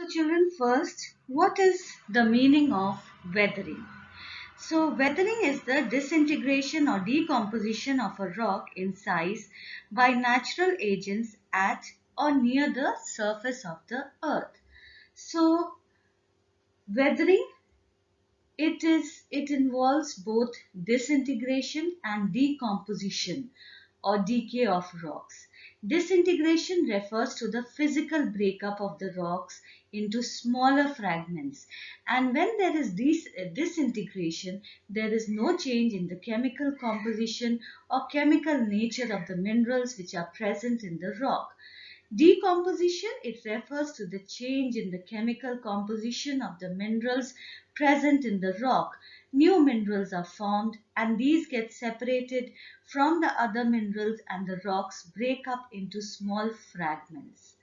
So children, first, what is the meaning of weathering? So weathering is the disintegration or decomposition of a rock in size by natural agents at or near the surface of the earth. So weathering, it involves both disintegration and decomposition or decay of rocks. Disintegration refers to the physical breakup of the rocks into smaller fragments, and when there is disintegration, there is no change in the chemical composition or chemical nature of the minerals which are present in the rock. Decomposition, it refers to the change in the chemical composition of the minerals present in the rock. New minerals are formed and these get separated from the other minerals and the rocks break up into small fragments.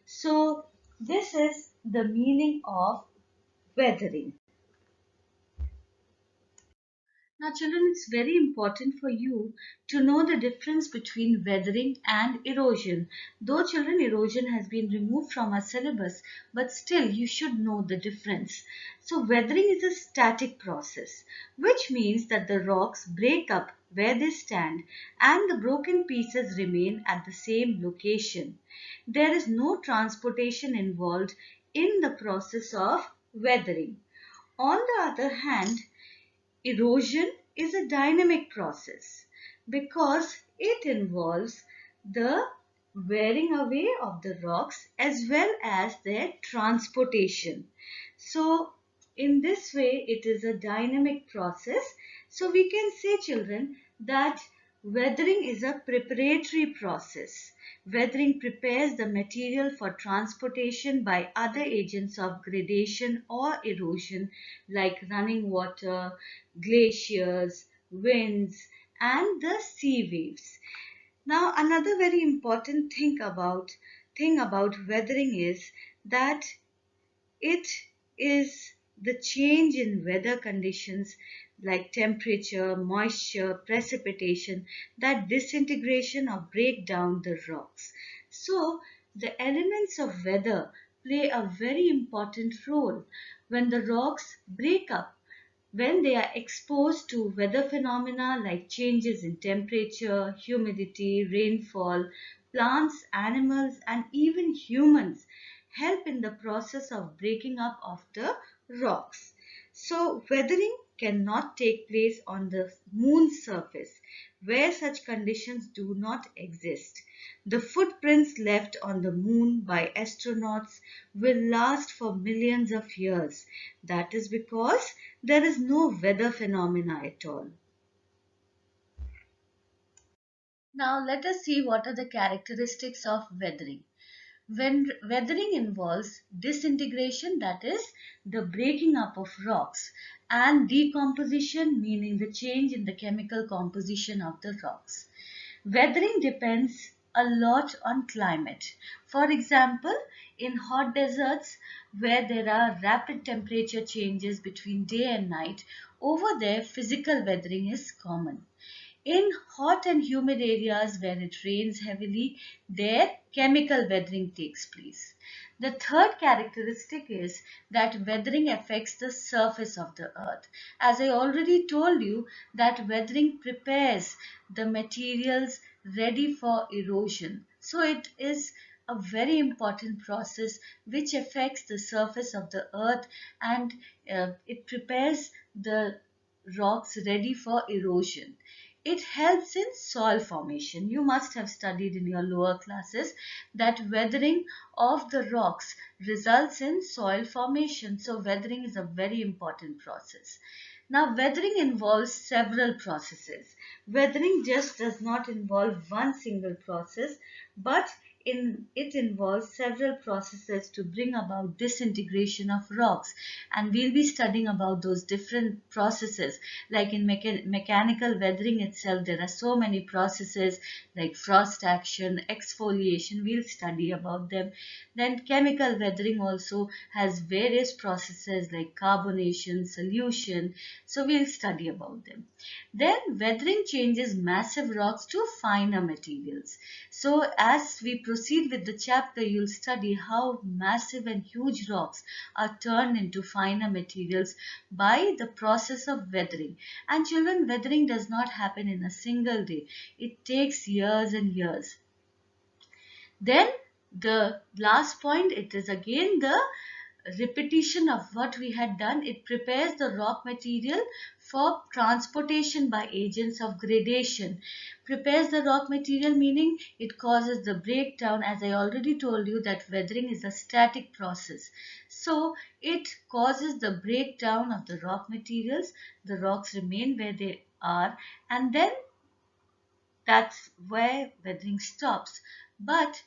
So this is the meaning of weathering. Now children, it's very important for you to know the difference between weathering and erosion. Though children, erosion has been removed from our syllabus, but still you should know the difference. So weathering is a static process, which means that the rocks break up where they stand and the broken pieces remain at the same location. There is no transportation involved in the process of weathering. On the other hand, erosion is a dynamic process because it involves the wearing away of the rocks as well as their transportation. So, in this way, it is a dynamic process. So, we can say, children, that weathering is a preparatory process. Weathering prepares the material for transportation by other agents of gradation or erosion like running water, glaciers, winds, and the sea waves. Now, another very important thing about weathering is that it is the change in weather conditions like temperature, moisture, precipitation that disintegration or break down the rocks. So, the elements of weather play a very important role. When the rocks break up, when they are exposed to weather phenomena like changes in temperature, humidity, rainfall, plants, animals, and even humans help in the process of breaking up of the rocks. So, weathering cannot take place on the moon's surface where such conditions do not exist. The footprints left on the moon by astronauts will last for millions of years. That is because there is no weather phenomena at all. Now let us see what are the characteristics of weathering. When weathering involves disintegration, that is the breaking up of rocks, and decomposition, meaning the change in the chemical composition of the rocks. Weathering depends a lot on climate. For example, in hot deserts where there are rapid temperature changes between day and night, over there physical weathering is common. In hot and humid areas where it rains heavily, there chemical weathering takes place. The third characteristic is that weathering affects the surface of the earth. As I already told you, that weathering prepares the materials ready for erosion. So it is a very important process which affects the surface of the earth, and it prepares the rocks ready for erosion. It helps in soil formation. You must have studied in your lower classes that weathering of the rocks results in soil formation. So weathering is a very important process. Now, weathering involves several processes. Weathering just does not involve one single process, but it involves several processes to bring about disintegration of rocks, and we'll be studying about those different processes. Like in mechanical weathering itself, there are so many processes like frost action, exfoliation. We'll study about them. Then chemical weathering also has various processes like carbonation, solution. So we'll study about them. Then weathering changes massive rocks to finer materials. So as we proceed proceed with the chapter, you'll study how massive and huge rocks are turned into finer materials by the process of weathering. And children, weathering does not happen in a single day. It takes years and years. Then the last point, it is again the repetition of what we had done. It prepares the rock material for transportation by agents of gradation. Prepares the rock material meaning it causes the breakdown. As I already told you that weathering is a static process. So it causes the breakdown of the rock materials. The rocks remain where they are, and then that's where weathering stops. But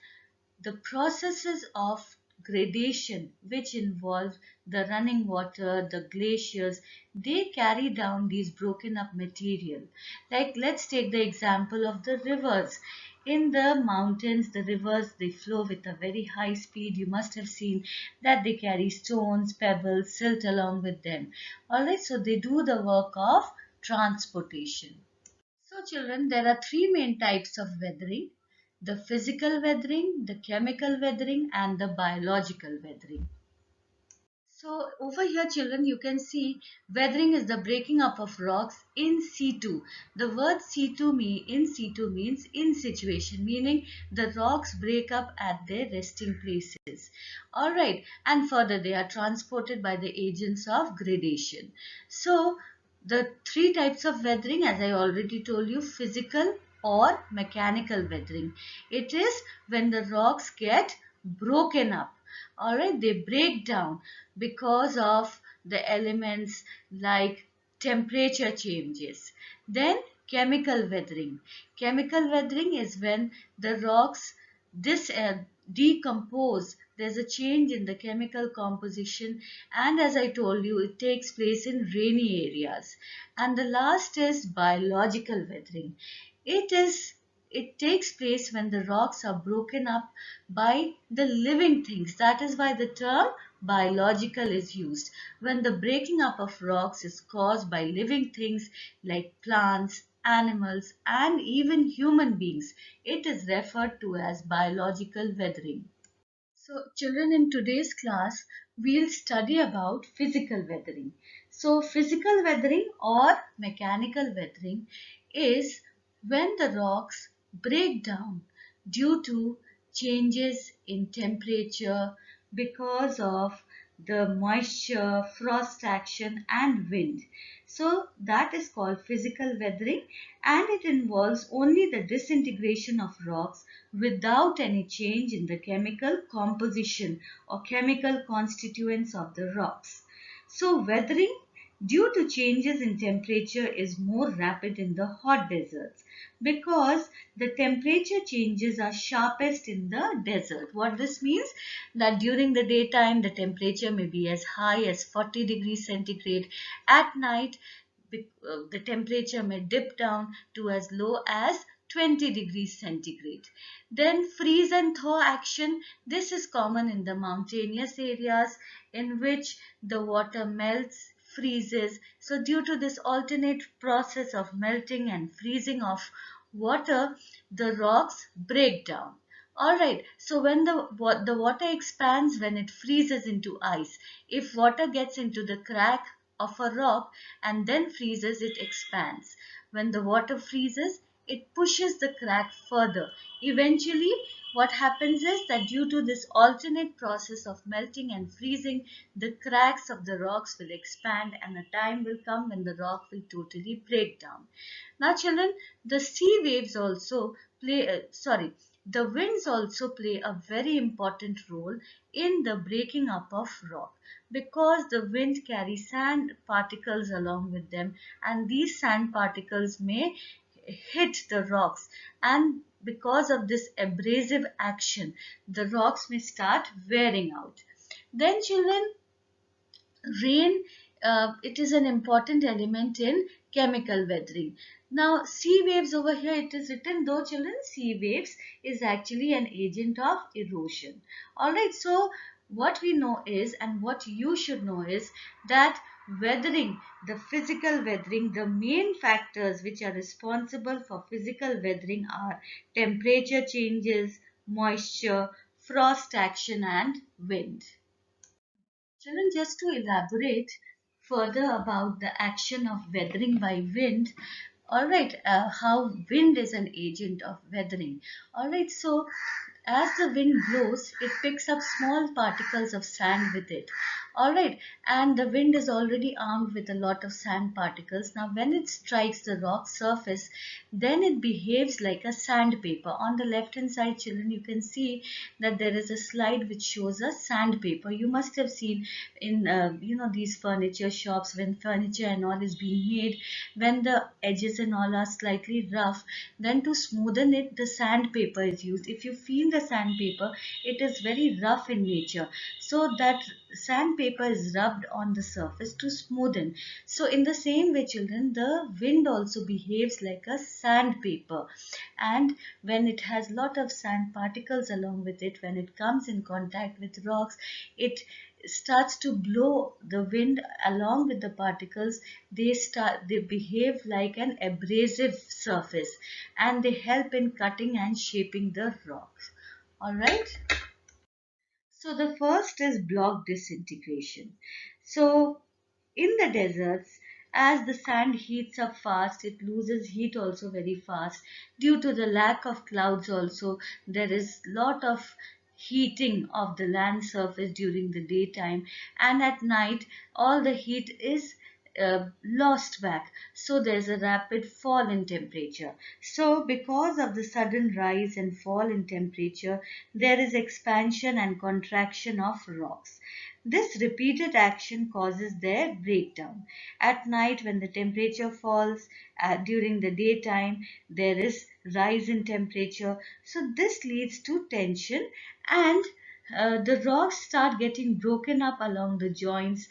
the processes of gradation, which involve the running water, the glaciers, they carry down these broken up material. Like let's take the example of the rivers. In the mountains, the rivers, they flow with a very high speed. You must have seen that they carry stones, pebbles, silt along with them. Alright, so they do the work of transportation. So children, there are three main types of weathering: the physical weathering, the chemical weathering, and the biological weathering. So over here children, you can see weathering is the breaking up of rocks in situ. The word in situ means in situation, meaning the rocks break up at their resting places. Alright, and further they are transported by the agents of gradation. So the three types of weathering, as I already told you: physical or mechanical weathering. It is when the rocks get broken up. Alright, they break down because of the elements like temperature changes. Then chemical weathering. Chemical weathering is when the rocks dis, decompose. There's a change in the chemical composition, and as I told you, it takes place in rainy areas. And the last is biological weathering. It is it takes place when the rocks are broken up by the living things. That is why the term biological is used. When the breaking up of rocks is caused by living things like plants, animals, and even human beings, it is referred to as biological weathering. So children, in today's class, we'll study about physical weathering. So physical weathering or mechanical weathering is when the rocks break down due to changes in temperature because of the moisture, frost action and wind. So that is called physical weathering, and it involves only the disintegration of rocks without any change in the chemical composition or chemical constituents of the rocks. So weathering due to changes in temperature is more rapid in the hot deserts because the temperature changes are sharpest in the desert. What this means, that during the daytime the temperature may be as high as 40 degrees centigrade. At night the temperature may dip down to as low as 20 degrees centigrade. Then freeze and thaw action. This is common in the mountainous areas in which the water melts, freezes. So due to this alternate process of melting and freezing of water, the rocks break down. Alright, so when the water expands when it freezes into ice. If water gets into the crack of a rock and then freezes, it expands. When the water freezes, it pushes the crack further. Eventually, what happens is that due to this alternate process of melting and freezing, the cracks of the rocks will expand and a time will come when the rock will totally break down. Now children, the sea waves also the winds also play a very important role in the breaking up of rock because the wind carries sand particles along with them, and these sand particles may hit the rocks, and because of this abrasive action the rocks may start wearing out. Then children, rain, it is an important element in chemical weathering. Now sea waves, over here it is written, though children, sea waves is actually an agent of erosion. Alright, so what we know is, and what you should know is, that weathering, the physical weathering, the main factors which are responsible for physical weathering are temperature changes, moisture, frost action, and wind. Children, just to elaborate further about the action of weathering by wind, all right, how wind is an agent of weathering. All right, so as the wind blows, it picks up small particles of sand with it. All right, and the wind is already armed with a lot of sand particles. Now, when it strikes the rock surface, then it behaves like a sandpaper. On the left hand side, children, you can see that there is a slide which shows a sandpaper. You must have seen in these furniture shops when furniture and all is being made, when the edges and all are slightly rough, then to smoothen it, the sandpaper is used. If you feel the sandpaper, it is very rough in nature, so that sandpaper is rubbed on the surface to smoothen. So in the same way, children, the wind also behaves like a sandpaper, and when it has lot of sand particles along with it, when it comes in contact with rocks, it starts to blow the wind along with the particles. They behave like an abrasive surface, and they help in cutting and shaping the rocks. All right. So the first is block disintegration. So in the deserts, as the sand heats up fast, it loses heat also very fast. Due to the lack of clouds also, there is lot of heating of the land surface during the daytime, and at night all the heat is lost back. So there's a rapid fall in temperature. So because of the sudden rise and fall in temperature, there is expansion and contraction of rocks. This repeated action causes their breakdown. At night, when the temperature falls, during the daytime, there is rise in temperature. So this leads to tension, and the rocks start getting broken up along the joints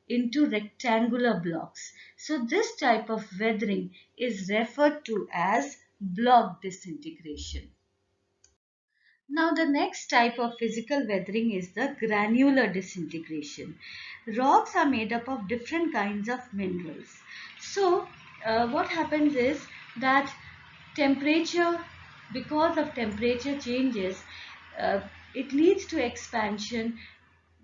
into rectangular blocks. So this type of weathering is referred to as block disintegration. Now, the next type of physical weathering is the granular disintegration. Rocks are made up of different kinds of minerals. So, what happens is that temperature, because of temperature changes, uh, it leads to expansion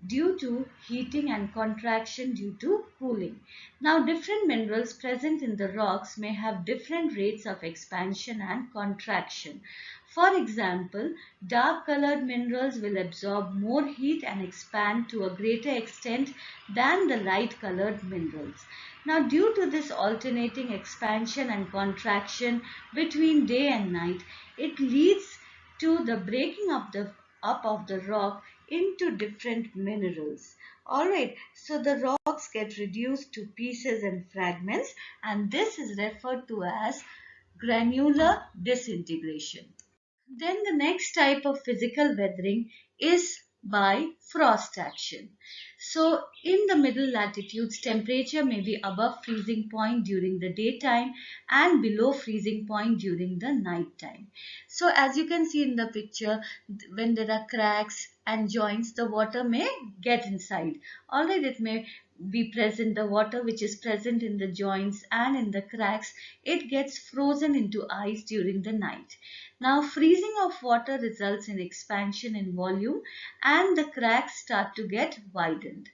due to heating and contraction due to cooling. Now, different minerals present in the rocks may have different rates of expansion and contraction. For example, dark colored minerals will absorb more heat and expand to a greater extent than the light colored minerals. Now, due to this alternating expansion and contraction between day and night, it leads to the breaking up of the rock into different minerals. Alright, so the rocks get reduced to pieces and fragments, and this is referred to as granular disintegration. Then the next type of physical weathering is by frost action. So in the middle latitudes, temperature may be above freezing point during the daytime and below freezing point during the night time. So as you can see in the picture, when there are cracks and joints, the water may get inside. Alright, it may be present, the water which is present in the joints and in the cracks, it gets frozen into ice during the night. Now, freezing of water results in expansion in volume, and the cracks start to get widened.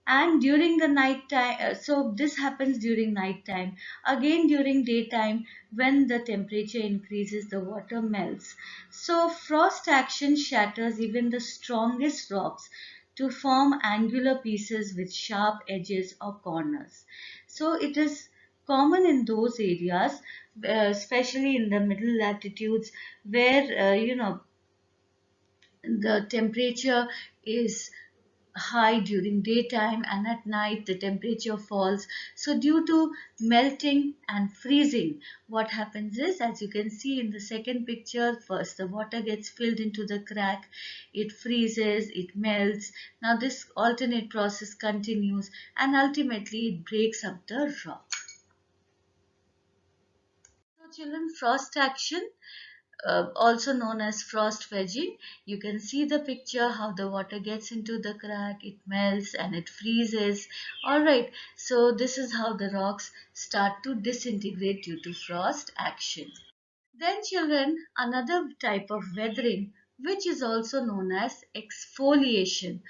And during the night time, so this happens during night time. Again, during daytime, when the temperature increases, the water melts. So frost action shatters even the strongest rocks to form angular pieces with sharp edges or corners. So it is common in those areas, especially in the middle latitudes, where the temperature is high during daytime, and at night the temperature falls. So due to melting and freezing, what happens is, as you can see in the second picture, first the water gets filled into the crack, it freezes, it melts. Now this alternate process continues, and ultimately it breaks up the rock. So children, frost action, also known as frost wedging. You can see the picture how the water gets into the crack, it melts and it freezes. Alright, so this is how the rocks start to disintegrate due to frost action. Then children, another type of weathering which is also known as exfoliation,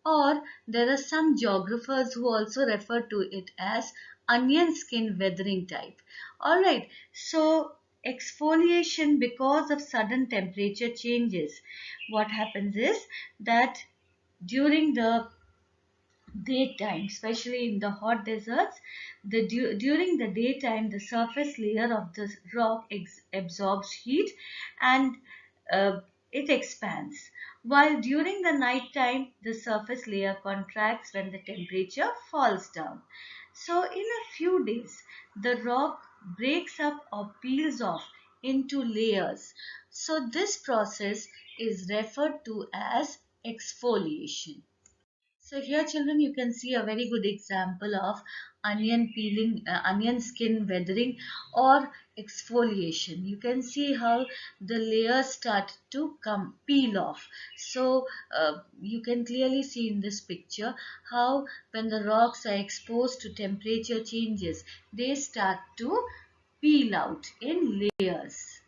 or there are some geographers who also refer to it as onion skin weathering type. All right, so exfoliation, because of sudden temperature changes, what happens is that during the daytime, especially in the hot deserts, during the daytime, the surface layer of the rock absorbs heat and uh, it expands. While during the night time, the surface layer contracts when the temperature falls down. So, in a few days, the rock breaks up or peels off into layers. So, this process is referred to as exfoliation. So here, children, you can see a very good example of onion peeling, onion skin weathering or exfoliation. You can see how the layers start to come peel off. So you can clearly see in this picture how when the rocks are exposed to temperature changes, they start to peel out in layers.